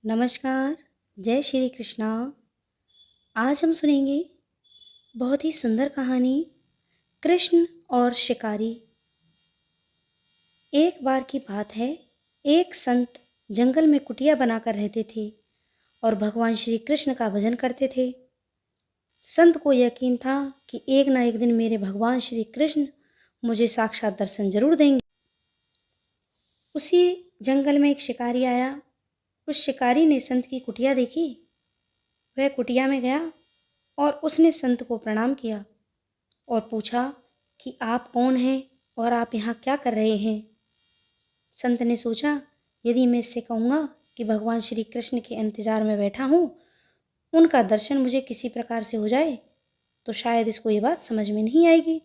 नमस्कार, जय श्री कृष्णा। आज हम सुनेंगे बहुत ही सुंदर कहानी कृष्ण और शिकारी। एक बार की बात है, एक संत जंगल में कुटिया बनाकर रहते थे और भगवान श्री कृष्ण का भजन करते थे। संत को यकीन था कि एक ना एक दिन मेरे भगवान श्री कृष्ण मुझे साक्षात दर्शन जरूर देंगे। उसी जंगल में एक शिकारी आया। उस शिकारी ने संत की कुटिया देखी। वह कुटिया में गया और उसने संत को प्रणाम किया और पूछा कि आप कौन हैं और आप यहाँ क्या कर रहे हैं। संत ने सोचा, यदि मैं इससे कहूँगा कि भगवान श्री कृष्ण के इंतजार में बैठा हूँ, उनका दर्शन मुझे किसी प्रकार से हो जाए, तो शायद इसको ये बात समझ में नहीं आएगी।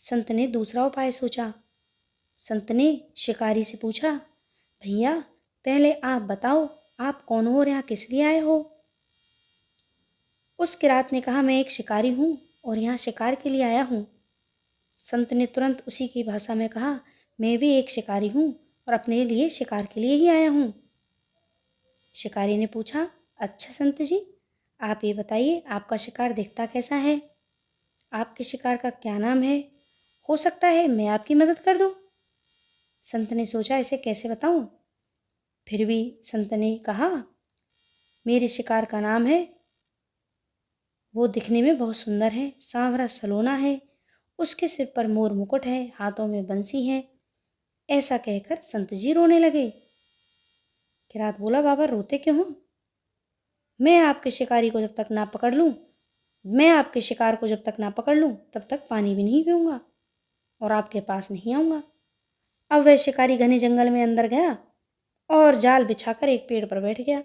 संत ने दूसरा उपाय सोचा। संत ने शिकारी से पूछा, भैया पहले आप बताओ, आप कौन हो और यहाँ किस लिए आए हो। उस किरात ने कहा, मैं एक शिकारी हूँ और यहाँ शिकार के लिए आया हूँ। संत ने तुरंत उसी की भाषा में कहा, मैं भी एक शिकारी हूँ और अपने लिए शिकार के लिए ही आया हूँ। शिकारी ने पूछा, अच्छा संत जी, आप ये बताइए आपका शिकार दिखता कैसा है, आपके शिकार का क्या नाम है, हो सकता है मैं आपकी मदद कर दूँ। संत ने सोचा, इसे कैसे बताऊँ। फिर भी संत ने कहा, मेरे शिकार का नाम है, वो दिखने में बहुत सुंदर है, सांवरा सलोना है, उसके सिर पर मोर मुकुट है, हाथों में बंसी है। ऐसा कहकर संत जी रोने लगे। किरात बोला, बाबा रोते क्यों हो? मैं आपके शिकारी को जब तक ना पकड़ लूँ मैं आपके शिकार को जब तक ना पकड़ लूँ तब तक पानी भी नहीं पीऊँगा और आपके पास नहीं आऊँगा। अब वह शिकारी घने जंगल में अंदर गया और जाल बिछाकर एक पेड़ पर बैठ गया।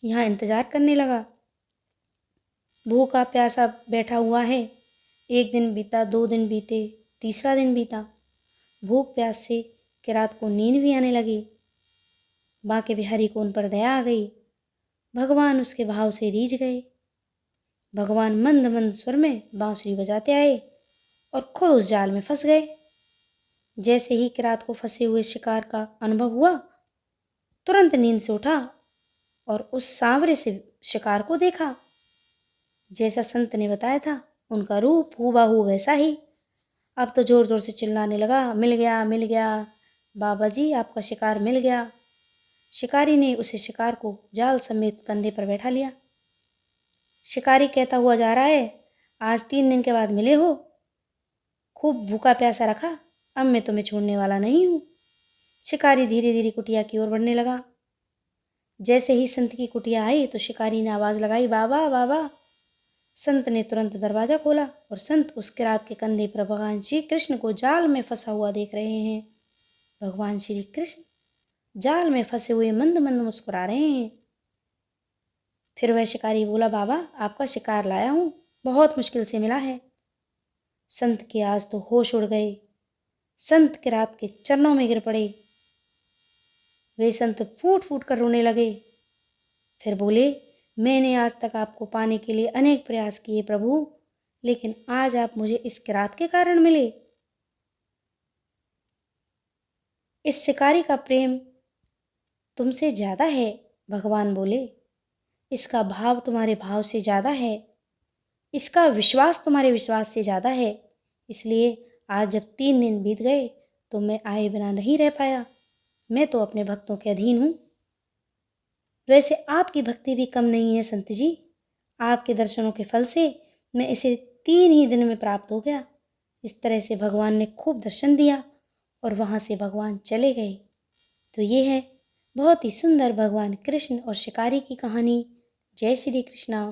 यहाँ इंतजार करने लगा। भूखा प्यासा बैठा हुआ है। एक दिन बीता, 2 दिन बीते, तीसरा दिन बीता। भूख प्यास से किरात को नींद भी आने लगी। बांके बिहारी को उन पर दया आ गई। भगवान उसके भाव से रीझ गए। भगवान मंद मंद स्वर में बांसुरी बजाते आए और खुद उस जाल में फंस गए। जैसे ही किरात को फंसे हुए शिकार का अनुभव हुआ, तुरंत नींद से उठा और उस सांवरे से शिकार को देखा। जैसा संत ने बताया था, उनका रूप हूबहू वैसा ही। अब तो जोर जोर से चिल्लाने लगा, मिल गया मिल गया, बाबा जी आपका शिकार मिल गया। शिकारी ने उसे शिकार को जाल समेत कंधे पर बैठा लिया। शिकारी कहता हुआ जा रहा है, आज 3 दिन के बाद मिले हो, खूब भूखा प्यासा रखा, अब मैं तुम्हें छोड़ने वाला नहीं हूँ। शिकारी धीरे धीरे कुटिया की ओर बढ़ने लगा। जैसे ही संत की कुटिया आई तो शिकारी ने आवाज़ लगाई, बाबा बाबा। संत ने तुरंत दरवाज़ा खोला और संत उस किरात के कंधे पर भगवान श्री कृष्ण को जाल में फंसा हुआ देख रहे हैं। भगवान श्री कृष्ण जाल में फंसे हुए मंद मंद मुस्कुरा रहे हैं। फिर वह शिकारी बोला, बाबा आपका शिकार लाया हूँ, बहुत मुश्किल से मिला है। संत के आज तो होश उड़ गए। संत किरात के चरणों में गिर पड़े। वे संत फूट फूट कर रोने लगे। फिर बोले, मैंने आज तक आपको पाने के लिए अनेक प्रयास किए प्रभु, लेकिन आज आप मुझे इस किरात के कारण मिले। इस शिकारी का प्रेम तुमसे ज़्यादा है, भगवान बोले। इसका भाव तुम्हारे भाव से ज़्यादा है, इसका विश्वास तुम्हारे विश्वास से ज़्यादा है। इसलिए आज जब 3 दिन बीत गए तो मैं आए बिना नहीं रह पाया। मैं तो अपने भक्तों के अधीन हूँ। वैसे आपकी भक्ति भी कम नहीं है संत जी। आपके दर्शनों के फल से मैं इसे 3 ही दिन में प्राप्त हो गया। इस तरह से भगवान ने खूब दर्शन दिया और वहाँ से भगवान चले गए। तो ये है बहुत ही सुंदर भगवान कृष्ण और शिकारी की कहानी। जय श्री कृष्णा।